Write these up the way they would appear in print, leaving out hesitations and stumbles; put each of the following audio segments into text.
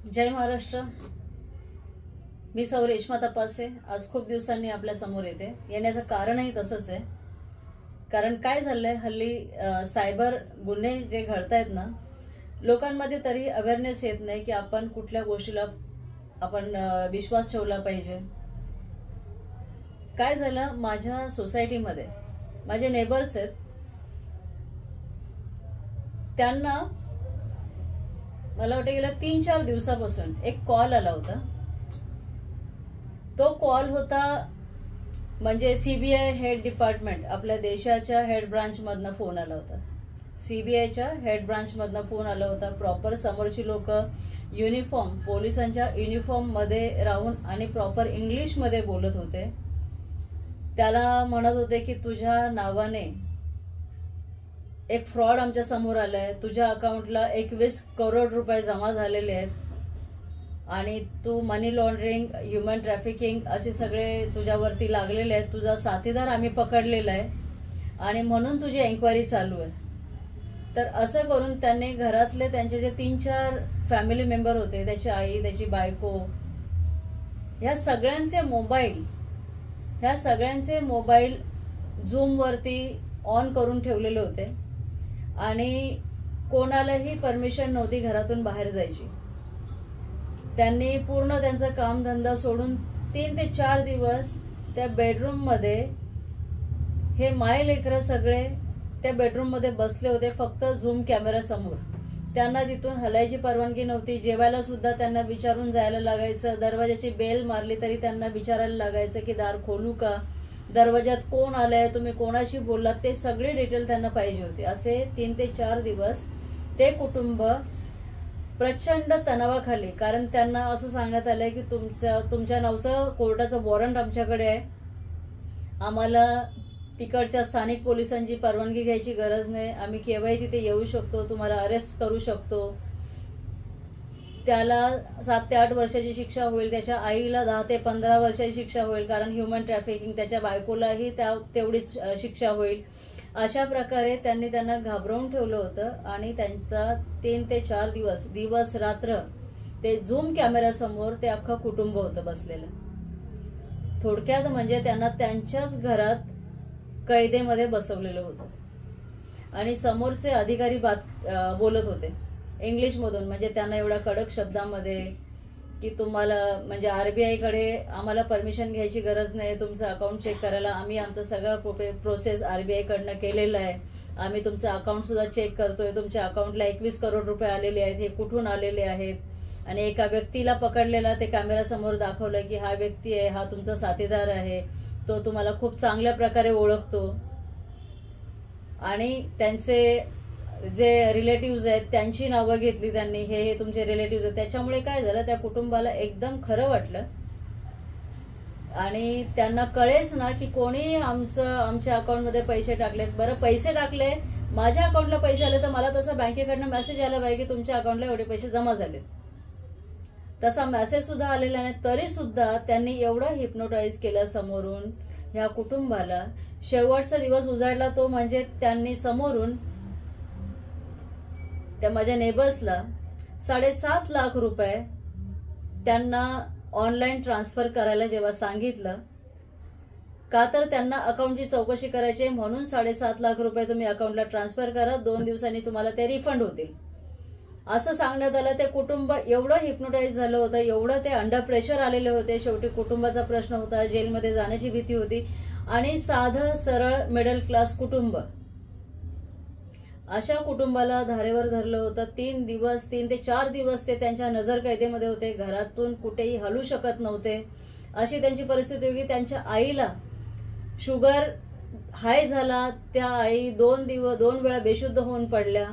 जय महाराष्ट्र। मी सौ रेश्मा तपासे आज खूप दिवसांनी आपल्या समोर येते। येण्याचं कारणही तसंच आहे, कारण काय झालंय हल्ली सायबर गुन्हे जे घडतायत ना, लोकांमध्ये तरी अवेअरनेस येत नाही की आपण कुठल्या गोष्टीला आपण विश्वास ठेवला पाहिजे। काय झालं, माझ्या सोसायटीमध्ये माझे नेबर्स आहेत, त्यांना मला वाटतं गेल्या 3-4 दिवसापासून एक कॉल आला होता। तो कॉल होता म्हणजे सीबीआय हेड डिपार्टमेंट, आपल्या देशाच्या हेड ब्रांच मधनं फोन आला होता। सीबीआयच्या हेड ब्रांच मधनं फोन आला होता। प्रॉपर समोरची लोक युनिफॉर्म, पोलिसांच्या युनिफॉर्म मध्ये राहून आणि प्रॉपर इंग्लिश मध्ये बोलत होते। त्याला म्हणत होते की तुझ्या नावाने एक फ्रॉड आमच्या समोर आलाय, तुझ्या अकाउंटला 21 करोड रुपये जमा झालेले आहेत आणि तू मनी लॉन्ड्रिंग, ह्युमन ट्रॅफिकिंग असे सगळे तुझ्यावरती लागलेले आहेत। तुझा साथीदार आम्ही पकडलेला आहे आणि म्हणून तुझी एन्क्वायरी चालू आहे। तर असं करून त्यांनी घरातले त्यांचे जे 3-4 फॅमिली मेंबर होते, त्याची आई, त्याची बायको, ह्या सगळ्यांचे मोबाईल झूम वरती ऑन करून ठेवलेले होते आणि कोणालाही परमिशन नव्हती घरातून बाहेर जायची। त्यांनी पूर्ण त्यांचा कामधंदा सोडून 3 ते 4 दिवस त्या बेडरूम मध्ये, हे माय लेकरं सगळे त्या बेडरूम मध्ये बसले होते फक्त झूम कॅमेरा समोर। त्यांना तिथून हलायची परवानगी नव्हती। जेवायला सुद्धा त्यांना विचारून जायला लागायचं। दरवाजाची बेल मारली तरी त्यांना विचारायला लागायचं की दार खोलू का, दरवाजात कोण आलंय, तुम्ही कोणाशी बोललात, ते सगळे डिटेल त्यांना पाहिजे होते। असे 3 ते 4 दिवस ते कुटुंब प्रचंड तणावाखाली, कारण त्यांना असं सांगण्यात आलंय की तुमच्या नावचं कोर्टाचं वॉरंट आमच्याकडे आहे, आम्हाला तिकडच्या स्थानिक पोलिसांची परवानगी घ्यायची गरज नाही, आम्ही केव्हाही तिथे येऊ शकतो, तुम्हाला अरेस्ट करू शकतो। त्याला 7 ते 8 वर्षाची शिक्षा होईल, त्याच्या आईला 10 ते 15 वर्षाची शिक्षा होईल, कारण ह्युमन ट्रॅफिकिंग, त्याच्या बायकोलाही तेवढीच शिक्षा होईल। अशा प्रकारे त्यांनी त्यांना घाबरवून ठेवलं होतं आणि त्यांचा 3 ते 4 दिवस रात्र ते झूम कॅमेऱ्यासमोर ते अख्खं कुटुंब होतं बसलेलं। थोडक्यात म्हणजे त्यांना त्यांच्याच घरात कैदेमध्ये बसवलेलं होतं आणि समोरचे अधिकारी बोलत होते इंग्लिश मधून, म्हणजे त्यांना एवढ्या कडक शब्दामध्ये की तुम्हाला म्हणजे आरबीआय कडे आम्हाला परमिशन घ्यायची गरज नाही, तुमचं अकाउंट चेक करायला आम्ही आमचं सगळं प्रोसेस आरबीआय कडनं केलेलं आहे, आम्ही तुमचं अकाउंट सुद्धा चेक करतोय, तुमच्या अकाउंटला 21 करोड रुपये आलेले आहेत, हे कुठून आलेले आहेत। आणि एका व्यक्तीला पकडलेला ते कॅमेरा समोर दाखवलं की हा व्यक्ती आहे, हा तुमचा साथीदार आहे, तो तुम्हाला खूप चांगल्या प्रकारे ओळखतो आणि त्यांचे जे रिलेटिव्ह आहेत त्यांची नावं घेतली त्यांनी, हे तुमचे रिलेटिव्ह आहेत। त्याच्यामुळे काय झालं, त्या कुटुंबाला एकदम खरं वाटलं आणि त्यांना कळेच ना की कोणी आमच्या अकाउंटमध्ये पैसे टाकलेत। बरं, पैसे टाकले, माझ्या अकाउंटला पैसे आले तर मला तसं बँकेकडनं मेसेज आला पाहिजे की तुमच्या अकाउंटला एवढे पैसे जमा झालेत, तसा मेसेज सुद्धा आलेला नाही। तरी सुद्धा त्यांनी एवढं हिप्नोटाइज केलं समोरून ह्या कुटुंबाला। शेवटचा दिवस उजाडला तो म्हणजे त्यांनी समोरून त्या माझ्या नेबर्सला 7.5 लाख रुपये त्यांना ऑनलाईन ट्रान्सफर करायला जेव्हा सांगितलं, का तर त्यांना अकाउंटची चौकशी करायची म्हणून 7.5 लाख रुपये तुम्ही अकाउंटला ट्रान्सफर करा, 2 दिवसांनी तुम्हाला ते रिफंड होतील असं सांगण्यात आलं। ते कुटुंब एवढं हिप्नोटाइज झालं होतं, एवढं ते अंडर प्रेशर आलेले होते। शेवटी कुटुंबाचा प्रश्न होता, जेलमध्ये जाण्याची भीती होती आणि साधं सरळ मिडल क्लास कुटुंब, अशा कुटुंबाला धारेवर धरलं होतं। 3 ते 4 दिवस ते त्यांच्या नजर कैदेमध्ये होते, घरातून कुठेही हलू शकत नव्हते। अशी त्यांची परिस्थिती होती। त्यांच्या आईला शुगर हाय झाला, त्या आई 2 वेळा बेशुद्ध होऊन पडल्या,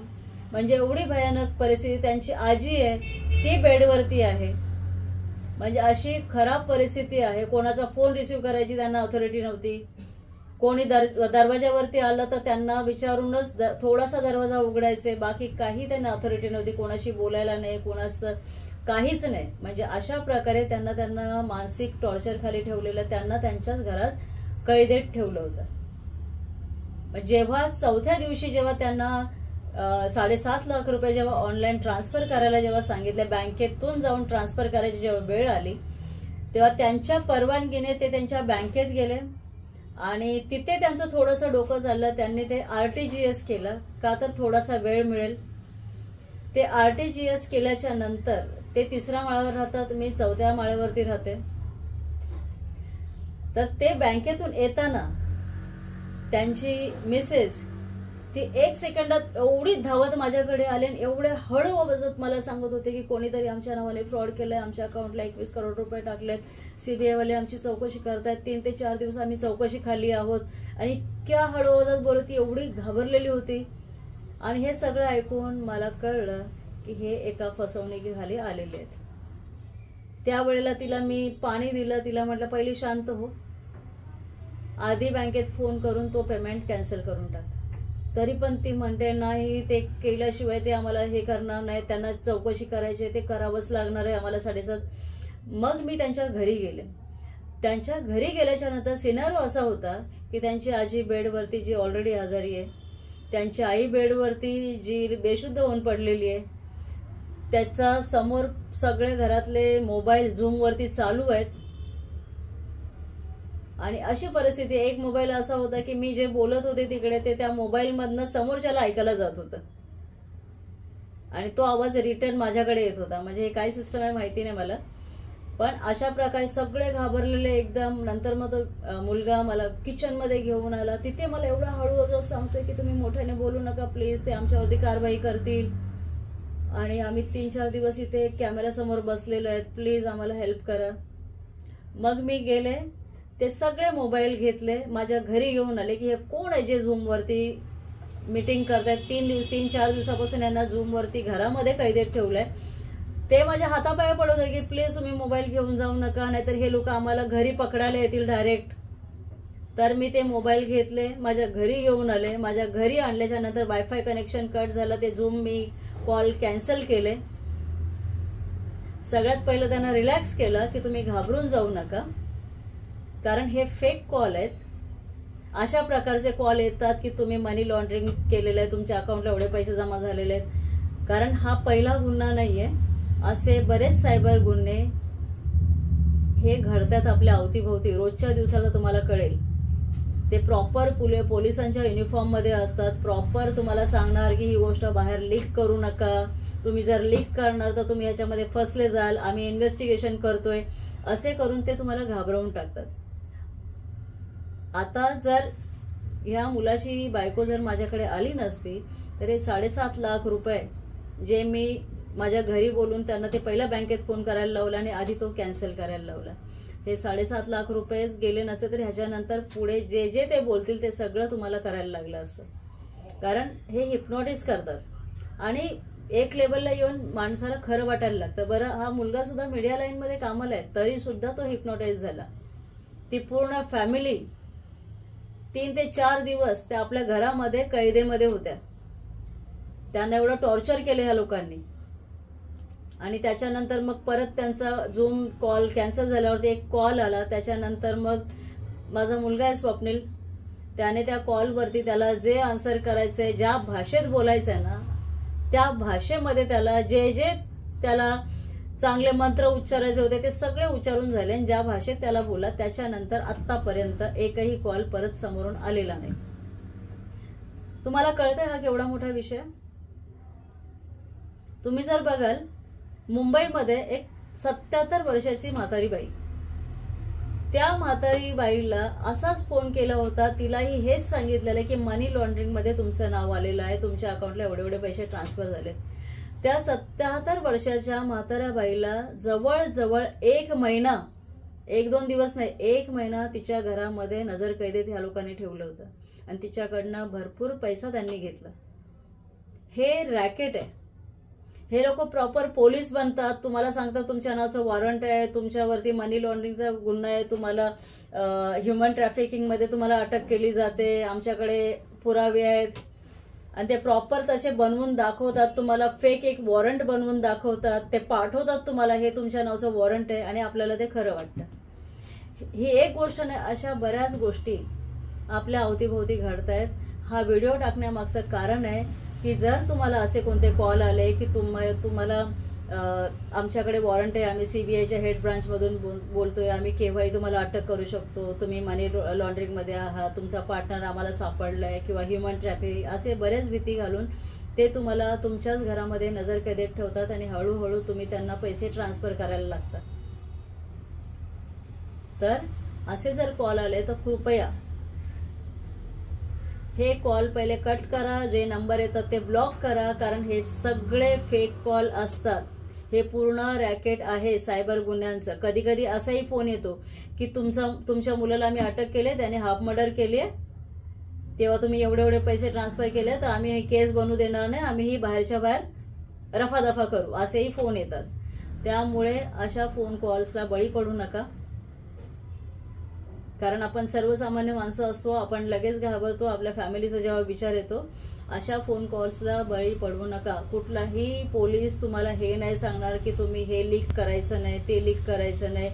म्हणजे एवढी भयानक परिस्थिती। त्यांची आजी आहे ती बेडवरती आहे, म्हणजे अशी खराब परिस्थिती आहे। कोणाचा फोन रिसीव्ह करायची त्यांना ऑथॉरिटी नव्हती, कोणी दरवाजावरती आलं तर त्यांना विचारूनच थोडासा दरवाजा उघडायचे, बाकी काही त्यांना ऑथॉरिटी नव्हती, कोणाशी बोलायला नाही, कोणाचं काहीच नाही। म्हणजे अशा प्रकारे त्यांना मानसिक टॉर्चर खाली ठेवलेलं, त्यांना त्यांच्याच घरात कैदेत ठेवलं होतं। जेव्हा 4थ्या दिवशी जेव्हा त्यांना 7.5 लाख रुपये जेव्हा ऑनलाईन ट्रान्सफर करायला जेव्हा सांगितले, बँकेतून जाऊन ट्रान्सफर करायची जेव्हा वेळ आली, तेव्हा त्यांच्या परवानगीने ते त्यांच्या बँकेत गेले आणि तिथे त्यांचं थोडंसं डोकं चाललं. त्यांनी ते RTGS केलं, का तर थोडासा वेळ मिळेल. ते RTGS केल्याच्या नंतर ते 3ऱ्या माळ्यावर राहतात, मी 4थ्या माळ्यावरती राहते. तर ते बँकेतून येताना त्यांची मिसेस ती 1 सेकंदात एवढी धावत माझ्याकडे आले आणि एवढे हळू आवाजात मला सांगत होते की कोणीतरी आमच्या नावाने फ्रॉड केलंय, आमच्या अकाउंटला 21 करोड रुपये टाकलेत, CBI वाले आमची चौकशी करतायत, 3 ते 4 दिवस आम्ही चौकशी खाली आहोत. आणि इतक्या हळू आवाजात बोलत, ती एवढी घाबरलेली होती. आणि हे सगळं ऐकून मला कळलं की हे एका फसवणुकीखाली आलेले आहेत. त्यावेळेला तिला मी पाणी दिलं, तिला म्हटलं पहिली शांत हो, आधी बँकेत फोन करून तो पेमेंट कॅन्सल करून टाक. तरी पण ती म्हणते नाही, ते केल्याशिवाय ते आम्हाला हे करणार नाही, त्यांना चौकशी करायची, ते करावंच लागणार आहे आम्हाला 7.5. मग मी त्यांच्या घरी गेले. त्यांच्या घरी गेल्याच्या नंतर सिनारिओ असा होता की त्यांची आजी बेडवरती जी ऑलरेडी आजारी आहे, त्यांची आई बेडवरती जी बेशुद्ध होऊन पडलेली आहे, त्याचा समोर सगळे घरातले मोबाईल झूमवरती चालू आहेत. आणि अशी परिस्थिती, एक मोबाईल असा होता की मी जे बोलत होते तिकडे ते त्या मोबाईलमधनं समोरच्याला ऐकायला जात होतं आणि तो आवाज रिटर्न माझ्याकडे येत होता. म्हणजे हे काय सिस्टम आहे माहिती नाही मला, पण अशा प्रकारे सगळे घाबरलेले एकदम. नंतर मग तो मुलगा मला किचनमध्ये घेऊन आला. तिथे मला एवढा हळूहळू सांगतोय की तुम्ही मोठ्याने बोलू नका प्लीज, ते आमच्यावरती कारवाई करतील आणि आम्ही 3-4 दिवस इथे कॅमेऱ्यासमोर बसलेलो आहेत, प्लीज आम्हाला हेल्प करा. मग मी गेले, ते सगळे मोबाईल घेतले, माझ्या घरी घेऊन आले की हे कोण आहे जे झूमवरती मीटिंग करतायत. 3-4 दिवसापासून यांना झूमवरती घरामध्ये कैदेत ठेवलंय. ते माझ्या हातापाया पडत होते की प्लीज तुम्ही मोबाईल घेऊन जाऊ नका, नाहीतर हे लोक आम्हाला घरी पकडायला येतील डायरेक्ट. तर मी ते मोबाईल घेतले, माझ्या घरी घेऊन आले. माझ्या घरी आणल्याच्या नंतर वायफाय कनेक्शन कट झालं, ते झूम मी कॉल कॅन्सल केले. सगळ्यात पहिलं त्यांना रिलॅक्स केलं की तुम्ही घाबरून जाऊ नका, कारण हे फेक कॉल आहेत. अशा प्रकारचे कॉल येतात की तुम्ही मनी लॉन्ड्रिंग केलेलं आहे, तुमच्या अकाउंटला एवढे पैसे जमा झालेले आहेत. कारण हा पहिला गुन्हा नाहीये, असे बरेच सायबर गुन्हे हे घडतात आपल्या अवतीभोवती. रोजच्या दिवसाला तुम्हाला कळेल, ते प्रॉपर पोलिसांच्या युनिफॉर्ममध्ये असतात. प्रॉपर तुम्हाला सांगणार की ही गोष्ट बाहेर लीक करू नका, तुम्ही जर लीक करणार तर तुम्ही ह्याच्यामध्ये फसले जाल, आम्ही इन्व्हेस्टिगेशन करतोय, असे करून ते तुम्हाला घाबरवून टाकतात. आता जर ह्या मुलाची बायको जर माझ्याकडे आली नसती तर हे 7.5 लाख रुपये जे मी माझ्या घरी बोलून त्यांना ते पहिला बँकेत फोन करायला लावला आणि आधी तो कॅन्सल करायला लावला, हे 7.5 लाख रुपयेच गेले नसते तर ह्याच्यानंतर पुढे जे जे ते बोलतील ते सगळं तुम्हाला करायला लागलं असतं. कारण हे हिप्नोटिझ करतात आणि एक लेवलला येऊन माणसाला खरं वाटायला लागतं. बरं, हा मुलगा सुद्धा मीडिया लाईनमध्ये कामाला आहे, तरी सुद्धा तो हिप्नोटाईज झाला. ती पूर्ण फॅमिली 3 ते 4 दिवस त्या आपल्या घरामध्ये कैदेमध्ये होत्या. त्यांना एवढं टॉर्चर केलं ह्या लोकांनी. आणि त्याच्यानंतर मग परत त्यांचा झूम कॉल कॅन्सल झाल्यावरती एक कॉल आला. त्याच्यानंतर मग माझा मुलगा आहे स्वप्नील, त्याने त्या कॉलवरती त्याला जे आन्सर करायचंय, ज्या भाषेत बोलायचंय ना त्या भाषेमध्ये त्याला जे जे त्याला चांगले मंत्र उच्चारायचे होते ते सगळे उच्चारून झाले. आणि ज्या भाषेत त्याला बोला त्याच्यानंतर आतापर्यंत एकही कॉल परत समोरून आलेला नाही. तुम्हाला कळतंय हा केवढा मोठा विषय. तुम्ही जर बघाल, मुंबईमध्ये एक 77 वर्षाची म्हातारी बाई, त्या म्हातारी बाईला असाच फोन केला होता. तिलाही हेच सांगितलेलं की मनी लॉन्ड्रिंग मध्ये तुमचं नाव आलेलं आहे, तुमच्या अकाउंटला एवढे एवढे पैसे ट्रान्सफर झालेत. त्या 77 वर्षाच्या म्हाताऱ्या बाईला जवळजवळ 1 महिना, 1-2 दिवस नाही, 1 महिना तिच्या घरामध्ये नजर कैदेत ह्या लोकांनी ठेवलं होतं आणि तिच्याकडनं भरपूर पैसा त्यांनी घेतला. हे रॅकेट आहे. हे लोक प्रॉपर पोलीस बनतात, तुम्हाला सांगतात तुमच्या नावाचं वॉरंट आहे, तुमच्यावरती मनी लॉन्ड्रिंगचा गुन्हा आहे, तुम्हाला ह्युमन ट्रॅफिकिंगमध्ये तुम्हाला अटक केली जाते, आमच्याकडे पुरावे आहेत. आणि ते प्रॉपर तसे बनवून दाखवतात तुम्हाला, फेक एक वॉरंट बनवून दाखवतात, ते पाठवतात तुम्हाला, हे तुमच्या नावाचं वॉरंट आहे, आणि आपल्याला ते खरं वाटतं. ही एक गोष्ट नाही, अशा बऱ्याच गोष्टी आपल्या अवतीभोवती घडतायत. हा व्हिडिओ टाकण्यामागचं कारण आहे की जर तुम्हाला असे कोणते कॉल आले की तुम्हाला आमच्याकडे वॉरंट आहे, आम्ही CBIच्या हेड ब्रांचमधून बोलतोय, आम्ही केव्हाही तुम्हाला अटक करू शकतो, तुम्ही मनी लॉन्ड्रिंगमध्ये आहात, तुमचा पार्टनर आम्हाला सापडलाय किंवा ह्युमन ट्रॅफिकिंग, असे बरेच भीती घालून ते तुम्हाला तुमच्याच घरामध्ये नजरकैदेत ठेवतात आणि हळूहळू तुम्ही त्यांना पैसे ट्रान्सफर करायला लागतात. तर असे जर कॉल आले तर कृपया हे कॉल पहिले कट करा, जे नंबर येतात ते ब्लॉक करा, कारण हे सगळे फेक कॉल असतात. हे पूर्ण रॅकेट आहे सायबर गुन्ह्यांचं. कधी कधी असाही फोन येतो की तुमच्या मुलाला आम्ही अटक केली, त्याने हाफ मर्डर केली आहे, तेव्हा तुम्ही एवढे पैसे ट्रान्सफर केले तर आम्ही हे केस बनवू देणार नाही, आम्ही ही बाहेरच्या बाहेर रफादफा करू, असेही फोन येतात. त्यामुळे अशा फोन कॉल्सला बळी पडू नका, कारण आपण सर्वसामान्य माणसं असतो, आपण लगेच घाबरतो आपल्या फॅमिलीचा जेव्हा विचार येतो. अशा फोन कॉल्सला बळी पडू नका. कुठलाही पोलीस तुम्हाला हे नाही सांगणार की तुम्ही हे लीक करायचं नाही, ते लीक करायचं नाही,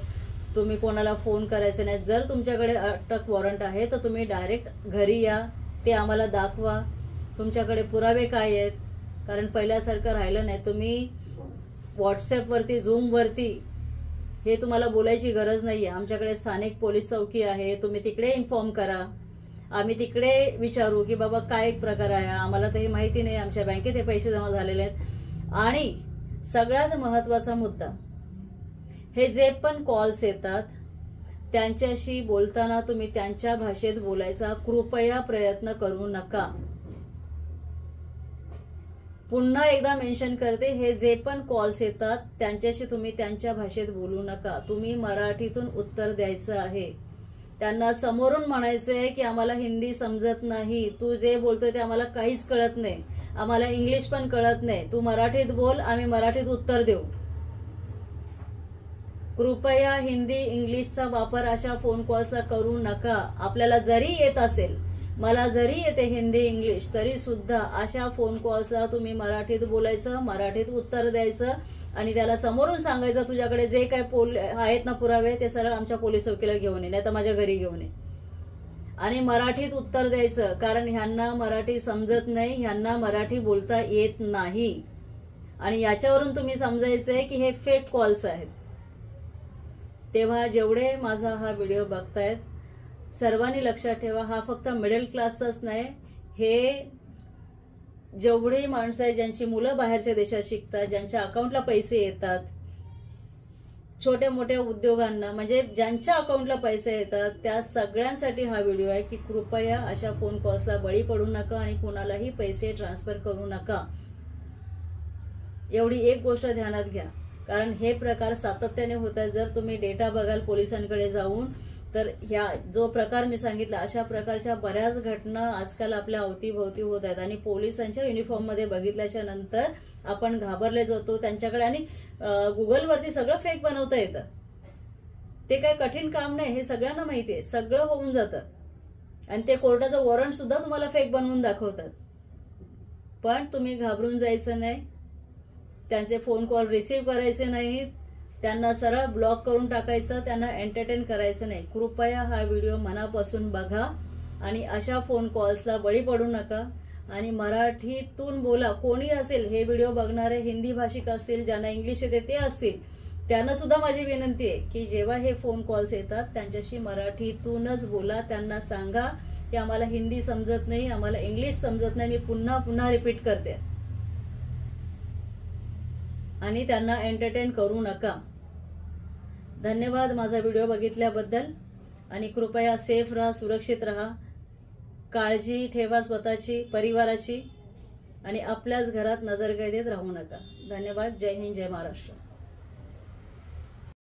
तुम्ही कोणाला फोन करायचं नाही. जर तुमच्याकडे अटक वॉरंट आहे तर तुम्ही डायरेक्ट घरी या, ते आम्हाला दाखवा, तुमच्याकडे पुरावे काय आहेत, कारण पहिल्यासारखं राहिलं नाही. तुम्ही व्हॉट्सॲपवरती, झूमवरती हे तुम्हाला बोलायची गरज नाहीये. आमच्याकडे स्थानिक पोलीस चौकी आहे, तुम्ही तिकडे इन्फॉर्म करा, आम्ही तिकडे विचारू की बाबा काय एक प्रकार आहे, आम्हाला तर हे माहिती नाही, आमच्या बँकेत हे पैसे जमा झालेले आहेत. आणि सगळ्यात महत्त्वाचा मुद्दा, हे जे पण कॉल्स येतात त्यांच्याशी बोलताना तुम्ही त्यांच्या भाषेत बोलायचा कृपया प्रयत्न करू नका. पुन्हा एकदा मेन्शन करते, हे जे पण कॉल्स येतात त्यांच्याशी तुम्ही त्यांच्या भाषेत बोलू नका. तुम्ही मराठीतून उत्तर द्यायचं आहे. त्यांना समोरून म्हणायचंय की आम्हाला हिंदी समजत नाही, तू जे बोलतोय ते आम्हाला काहीच कळत नाही, आम्हाला इंग्लिश पण कळत नाही, तू मराठीत बोल, आम्ही मराठीत उत्तर देऊ. कृपया हिंदी इंग्लिशचा वापर अशा फोन कॉल्सला करू नका. आपल्याला जरी येत असेल, मला जरी येते हिंदी इंग्लिश, तरी सुद्धा अशा फोन कॉल्सला तुम्ही मराठीत बोलायचं, मराठीत उत्तर द्यायचं आणि त्याला समोरून सांगायचं तुझ्याकडे जे काय आहेत ना पुरावे ते सरळ आमच्या पोलीस चौकीला घेऊन ये, नाही तर माझ्या घरी घेऊन ये, आणि मराठीत उत्तर द्यायचं. कारण ह्यांना मराठी समजत नाही, ह्यांना मराठी बोलता येत नाही, आणि याच्यावरून तुम्ही समजायचंय की हे फेक कॉल्स आहेत. तेव्हा जेवढे माझा हा व्हिडिओ बघतायत सर्वांनी लक्षात ठेवा, हा फक्त मिडल क्लासचाच नाही, हे जेवढी माणसं आहेत ज्यांची मुलं बाहेरच्या देशात शिकतात, ज्यांच्या अकाउंटला पैसे येतात, छोट्या मोठ्या उद्योगांना, म्हणजे ज्यांच्या अकाउंटला पैसे येतात त्या सगळ्यांसाठी हा व्हिडिओ आहे की कृपया अशा फोन कॉल्सला बळी पडू नका आणि कुणालाही पैसे ट्रान्सफर करू नका. एवढी एक गोष्ट ध्यानात घ्या, कारण हे प्रकार सातत्याने होत आहेत. जर तुम्ही डेटा बघाल पोलिसांकडे जाऊन, तर ह्या जो प्रकार मी सांगितला अशा प्रकारच्या बऱ्याच घटना आजकाल आपल्या अवतीभोवती होत आहेत, आणि पोलिसांच्या युनिफॉर्ममध्ये बघितल्याच्या नंतर आपण घाबरले जातो त्यांच्याकडे. आणि गुगलवरती सगळं फेक बनवता येतं, ते काही कठीण काम नाही, हे सगळ्यांना माहिती आहे, सगळं होऊन जातं. आणि ते कोर्टाचं वॉरंट सुद्धा तुम्हाला फेक बनवून दाखवतात. पण तुम्ही घाबरून जायचं नाही, त्यांचे फोन कॉल रिसीव्ह करायचे नाहीत, त्यांना सरळ ब्लॉक करून टाकायचं, त्यांना एंटरटेन करायचं नाही. कृपया हा व्हिडिओ मनापासून बघा आणि अशा फोन कॉल्सला बळी पडू नका, आणि मराठीतून बोला. कोणी असेल, हे व्हिडिओ बघणारे हिंदी भाषिक असतील, ज्यांना इंग्लिश येते ते असतील, त्यांना सुद्धा माझी विनंती आहे की जेव्हा हे फोन कॉल्स येतात त्यांच्याशी मराठीतूनच बोला. त्यांना सांगा की आम्हाला हिंदी समजत नाही, आम्हाला इंग्लिश समजत नाही, मी पुन्हा रिपीट करते, आणि त्यांना एंटरटेन करू नका. धन्यवाद माझा व्हिडिओ बघितल्याबद्दल, आणि कृपया सेफ राहा, सुरक्षित राहा, काळजी ठेवा स्वतःची, परिवाराची, आणि आपल्याच घरात नजरकैदेत राहू नका. धन्यवाद. जय हिंद, जय महाराष्ट्र.